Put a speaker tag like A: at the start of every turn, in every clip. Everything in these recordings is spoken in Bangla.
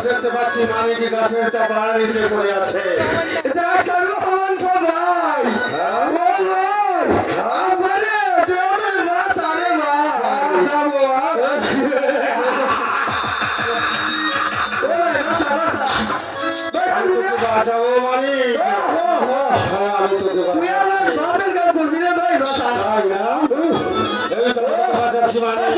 A: দেখতে পাচ্ছি মানিকি গাছের চাপার নিচে পড়ে আছে। বাঁচাবো মানিক, আমি তোকে বাঁচাচ্ছি মানিক।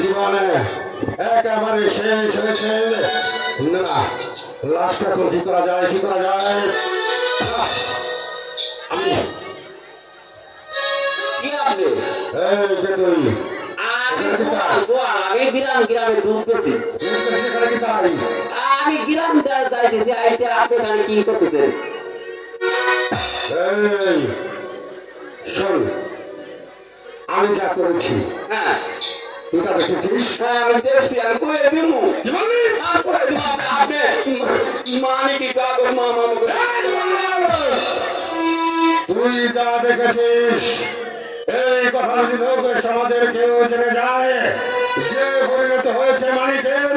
A: জীবনে একেবারে শেষ হয়েছে। না, লাশটা তো কি করা যায়, কি করা যায়? আমি
B: কি আপনি
A: এই যে তুই
B: আমি গ্রাম গ্রামে দুধ পেয়েছি।
A: সেখানে কি তাই?
B: আমি গ্রাম যাইতেছি, আইতে আপনি এখানে কি করতেছেন?
A: এই শোন, আমি যা করেছি
B: হ্যাঁ
A: তুই তা দেখেছিস?
B: হ্যাঁ আমি দেখছি। আমি কয়ে দিব
A: কি বললি?
B: আপনি মানে কি কাগজ মামা
A: তুই যা দেখেছিস এই কথা যদি লোক সমাজের কেউ জেনে যায়, যে পরিণত হয়েছে মানিকের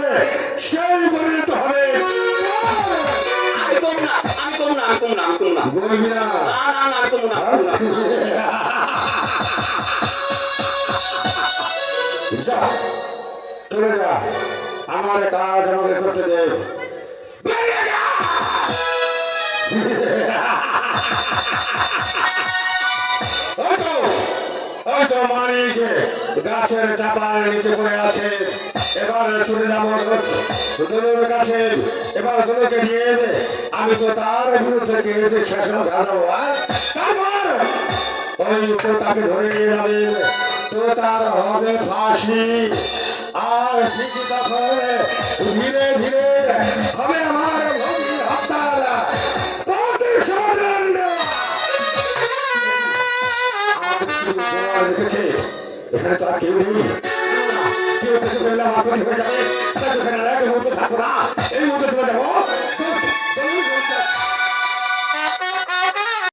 A: সেই পরিণত হবে।
B: আমি কম না, আমি কম না, আমি কম না, আমি কম না,
A: বলবি না?
B: না না না, আমি কম না, আমি কম না।
A: যা চলে যা, আমার কাজ আমাকে করতে দে। হয়তো মানিক গাছের চাপার নিচে পড়ে আছে। এবার চলে যাবো দোলের কাছে। এবার দোলকে নিয়ে আমি তো তার বিরুদ্ধে গিয়ে শাসন জানাবো। তারপর ওই তো তাকে ধরে নিয়ে যাবে, তো তার হবে ফাঁসি। আর ঠিক তখন ধীরে ধীরে হবে আমার ভগ্নী হত্যার প্রতিশোধ। দেখেছে এখানে তো আর কেউ নেই। কেউ থেকে পেলে আমার হয়ে যাবে। এই মুহূর্তে থাকবো না, এই মুহূর্তে চলে যাবো।